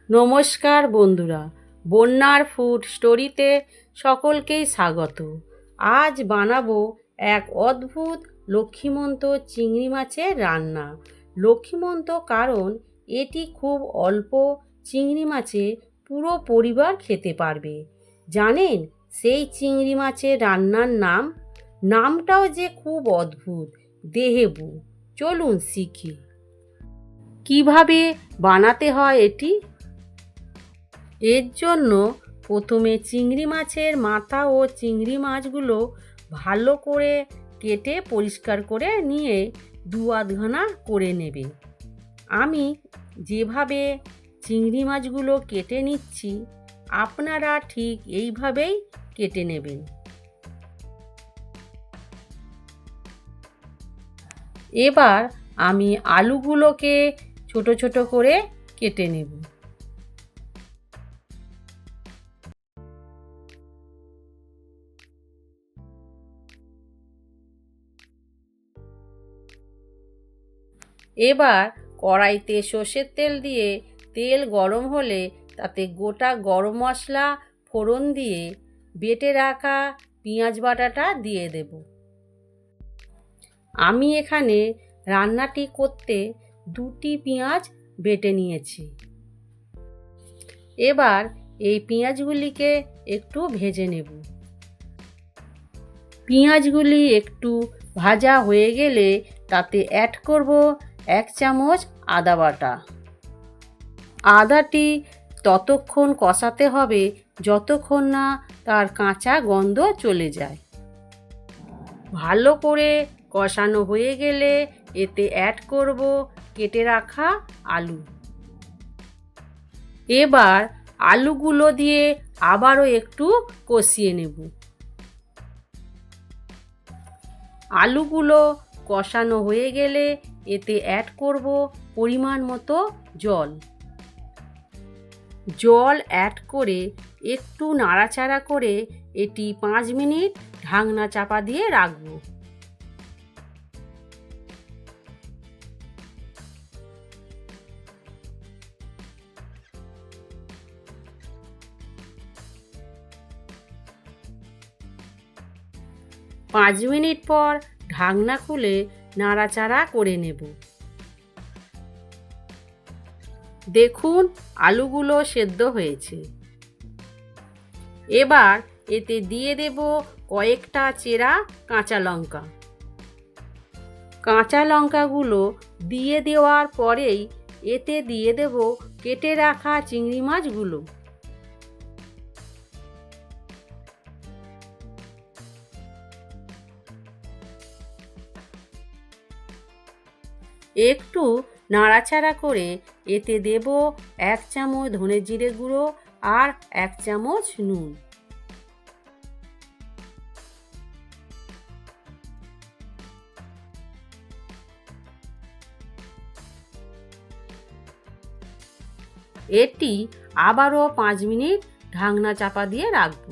নমস্কার বন্ধুরা, বন্যার ফুড স্টোরিতে সকলকেই স্বাগত। আজ বানাবো এক অদ্ভুত লক্ষ্মীমন্ত চিংড়ি মাছের রান্না। লক্ষ্মীমন্ত কারণ এটি খুব অল্প চিংড়ি মাছে পুরো পরিবার খেতে পারবে। জানেন সেই চিংড়ি মাছের রান্নার নামটাও যে খুব অদ্ভুত, দেহেবু। চলুন শিখি কিভাবে বানাতে হয় এটি। এর জন্য প্রথমে চিংড়ি মাছের মাথা ও চিংড়ি মাছগুলো ভালো করে কেটে পরিষ্কার করে নিয়ে দু আধখানা করে নেবে। আমি যেভাবে চিংড়ি মাছগুলো কেটে নিচ্ছি আপনারা ঠিক এইভাবেই কেটে নেবেন। এবার আমি আলুগুলোকে ছোট ছোট করে কেটে নেব। এবার কড়াইতে সর্ষের তেল দিয়ে তেল গরম হলে তাতে গোটা গরম মশলা ফোড়ন দিয়ে বেটে রাখা পেঁয়াজ বাটাটা দিয়ে দেব। আমি এখানে রান্নাটি করতে 2টি পেঁয়াজ বেটে নিয়েছি। এবার এই পেঁয়াজগুলিকে একটু ভেজে নেব। পেঁয়াজগুলি একটু ভাজা হয়ে গেলে তাতে অ্যাড করব 1 চামচ আদা বাটা। আদাটি ততক্ষণ কষাতে হবে যতক্ষণ না তার কাঁচা গন্ধ চলে যায়। ভালো করে কষানো হয়ে গেলে এতে অ্যাড করব কেটে রাখা আলু। এবার আলুগুলো দিয়ে আবারও একটু কষিয়ে নেব। আলুগুলো কষানো হয়ে গেলে এতে অ্যাড করব পরিমাণ মতো জল। জল অ্যাড করে একটু নাড়াচাড়া করে এটি 5 মিনিট ঢাকনা চাপা দিয়ে রাখব। পাঁচ মিনিট পর ঢাকনা খুলে নাড়াচাড়া করে নেব। দেখুন আলুগুলো সেদ্ধ হয়েছে। এবার এতে দিয়ে দেব কয়েকটা চেরা কাঁচা লঙ্কা। কাঁচা লঙ্কাগুলো দিয়ে দেওয়ার পরেই এতে দিয়ে দেব কেটে রাখা চিংড়ি মাছগুলো। একটু নাড়াচাড়া করে এতে দেব 1 চামচ ধনে জিরে গুঁড়ো আর 1 চামচ নুন। এটি আবারও 5 মিনিট ঢাকনা চাপা দিয়ে রাখব।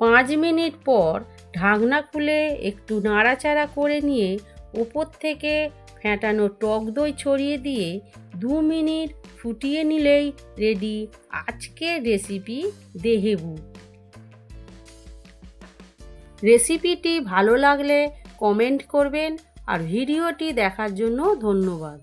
5 মিনিট পর ঢাকনা খুলে একটু নাড়াচাড়া করে নিয়ে উপর থেকে ফেটানো টক দই ছড়িয়ে দিয়ে 2 মিনিট ফুটিয়ে নিলেই রেডি আজকের রেসিপি দেহেবু। রেসিপিটি ভালো লাগলে কমেন্ট করবেন আর ভিডিওটি দেখার জন্য ধন্যবাদ।